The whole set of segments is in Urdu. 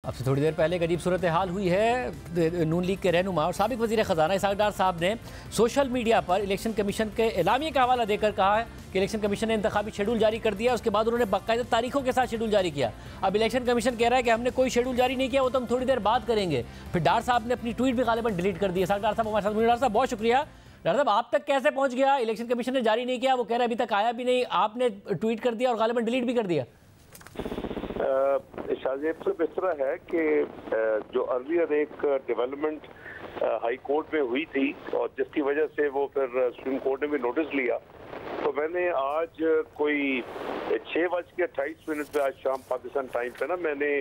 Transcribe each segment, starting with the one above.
اب سے تھوڑی دیر پہلے ایک عجیب صورتحال ہوئی ہے۔ نون لیگ کے رہنما اور سابق وزیر خزانہ اسحاق ڈار صاحب نے سوشل میڈیا پر الیکشن کمیشن کے اعلامیے کا حوالہ دے کر کہا ہے کہ الیکشن کمیشن نے انتخابی شیڈول جاری کر دیا۔ اس کے بعد انہوں نے باقاعدہ تاریخوں کے ساتھ شیڈول جاری کیا۔ اب الیکشن کمیشن کہہ رہا ہے کہ ہم نے کوئی شیڈول جاری نہیں کیا، وہ تو ہم تھوڑی دیر بعد کریں گے۔ پھر ڈار صاحب نے اپنی ٹویٹ بھی غالباً ڈیلیٹ کر دی۔ اسحاق ڈار صاحب ہمارے ساتھ، ڈار صاحب بہت شکریہ۔ ڈار صاحب آپ تک کیسے پہنچ گیا؟ الیکشن کمیشن نے جاری نہیں کیا، وہ کہہ رہا ہے ابھی تک آیا بھی نہیں، آپ نے ٹویٹ کر دیا اور غالباً ڈیلیٹ بھی کر دیا۔ شاہزیب صاحب اس طرح ہے کہ جو ارلیئر ایک ڈیولپمنٹ ہائی کورٹ میں ہوئی تھی اور جس کی وجہ سے وہ پھر سپریم کورٹ نے بھی نوٹس لیا، تو میں نے آج کوئی 6:28 پہ آج شام پاکستان ٹائم پہ میں نے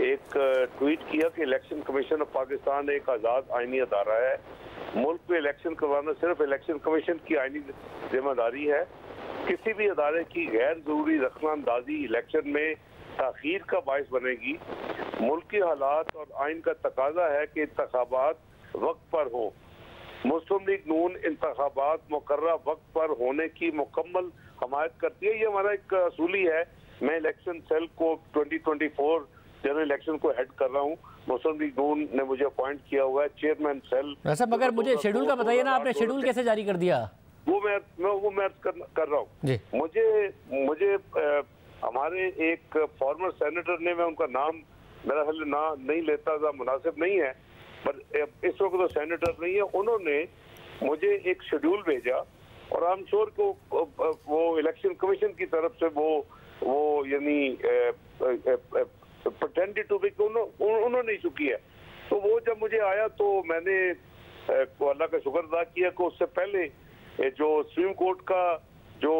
ایک ٹویٹ کیا کہ الیکشن کمیشن آف پاکستان ایک آزاد آئینی ادارہ ہے۔ ملک میں الیکشن کروانا صرف الیکشن کمیشن کی آئینی ذمہ داری ہے۔ کسی بھی ادارے کی غیر ضروری دخل اندازی الیکشن میں تاخیر کا باعث بنے گی۔ ملکی حالات اور آئین کا تقاضا ہے کہ انتخابات وقت پر ہوں۔ مسلم لیگ نون انتخابات مقررہ وقت پر ہونے کی مکمل حمایت کرتی ہے۔ یہ ہمارا ایک اصولی ہے۔ میں الیکشن سیل کو 2024 جنرل الیکشن کو ہیڈ کر رہا ہوں۔ مسلم لیگ نون نے مجھے اپوائنٹ کیا ہوا ہے چیئرمین سیل۔ ویسے مگر مجھے شیڈول کا بتائیے نا، آپ نے شیڈول کیسے جاری کر دیا؟ وہ میں کر رہا ہوں۔ مجھے ہمارے ایک فارمر سینیٹر نے، میں ان کا نام میرا خیال نہیں لیتا تھا، مناسب نہیں ہے، پر اس وقت تو سینیٹر نہیں ہے، انہوں نے مجھے ایک شیڈول بھیجا اور آئی ایم شور کو وہ الیکشن کمیشن کی طرف سے وہ یعنی پریٹینڈڈ ٹو بی انہوں نے ایشو کیا ہے۔ تو وہ جب مجھے آیا تو میں نے اللہ کا شکر ادا کیا کہ اس سے پہلے جو سپریم کورٹ کا جو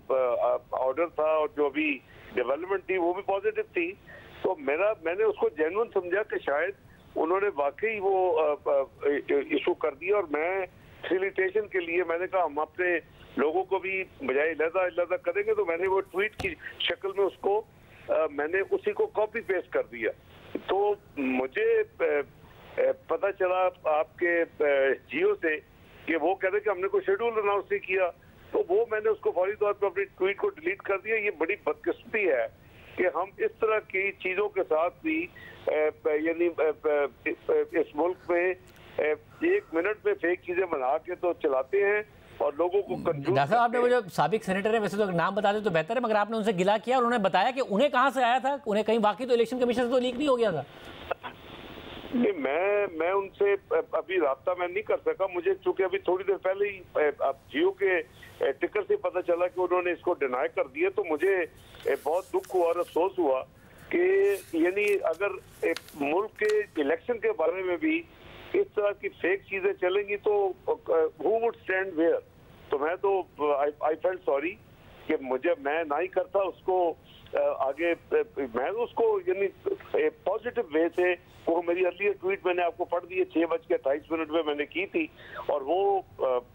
آرڈر تھا اور جو ابھی ڈیولپمنٹ تھی وہ بھی پازیٹیو تھی، تو میں نے اس کو جینوئن سمجھا کہ شاید انہوں نے واقعی وہ ایشو کر دیا، اور میں فیسیلیٹیشن کے لیے میں نے کہا ہم اپنے لوگوں کو بھی بجائے علیحدہ کریں گے، تو میں نے وہ ٹویٹ کی شکل میں اس کو میں نے اسی کو کاپی پیسٹ کر دیا۔ تو مجھے پتہ چلا آپ کے جیو سے کہ وہ کہہ رہے کہ ہم نے کوئی شیڈول اناؤنس نہیں کیا، تو وہ میں نے اس کو فوری طور پہ اپنی ٹویٹ کو ڈیلیٹ کر دیا۔ یہ بڑی بدقسمتی ہے کہ ہم اس طرح کی چیزوں کے ساتھ بھی یعنی اس ملک میں 1 منٹ میں فیک چیزیں بنا کے تو چلاتے ہیں اور لوگوں کو کنفیوز۔ ڈاکٹر صاحب، آپ نے وہ جو سابق سینیٹر ہے، ویسے تو نام بتا دیں تو بہتر ہے، مگر آپ نے ان سے گلا کیا اور انہوں نے بتایا کہ انہیں کہاں سے آیا تھا، انہیں کہیں واقعی تو الیکشن کمیشن سے تو لیک نہیں ہو گیا تھا؟ میں ان سے ابھی رابطہ میں نہیں کر سکا، مجھے چونکہ ابھی تھوڑی دیر پہلے ہی جیو کے ٹکر سے پتہ چلا کہ انہوں نے اس کو ڈینائی کر دیا، تو مجھے بہت دکھ ہوا اور افسوس ہوا کہ یعنی اگر ملک کے الیکشن کے بارے میں بھی اس طرح کی فیک چیزیں چلیں گی تو who would stand where؟ تو میں تو I felt sorry کہ میں نہ ہی کرتا اس کو آگے، میں اس کو یعنی پازیٹیو وے سے وہ میری ارلیئر ٹویٹ میں نے آپ کو پڑھ دی ہے 6:28 پہ میں نے کی تھی، اور وہ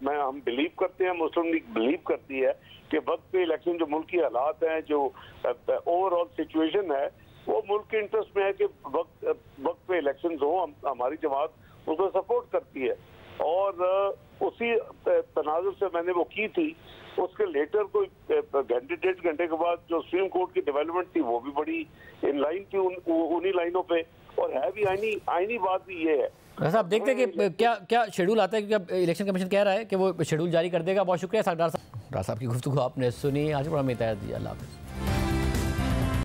ہم بلیو کرتے ہیں، مسلم لیگ بلیو کرتی ہے کہ وقت پہ الیکشن، جو ملک کی حالات ہیں، جو اوور آل سچویشن ہے، وہ ملک کے انٹرسٹ میں ہے کہ وقت پہ الیکشنز ہوں۔ ہماری جماعت اس کو سپورٹ کرتی ہے، اور اسی تناظر سے میں نے وہ کی تھی۔ اس کے لیٹر کوئی گھنٹے 1.5 گھنٹے کے بعد جو سپریم کورٹ کی ڈیولپمنٹ تھی وہ بھی بڑی ان لائن تھی انہی لائنوں پہ، اور ہے بھی آئینی بات بھی یہ ہے۔ ویسے آپ دیکھتے ہیں کہ کیا شیڈول آتا ہے، کیونکہ الیکشن کمیشن کہہ رہا ہے کہ وہ شیڈول جاری کر دے گا۔ بہت شکریہ اسحاق ڈار صاحب کی گفتگو آپ نے سنی۔ آج پروگرام میں ہدایت دی۔ اللہ حافظ۔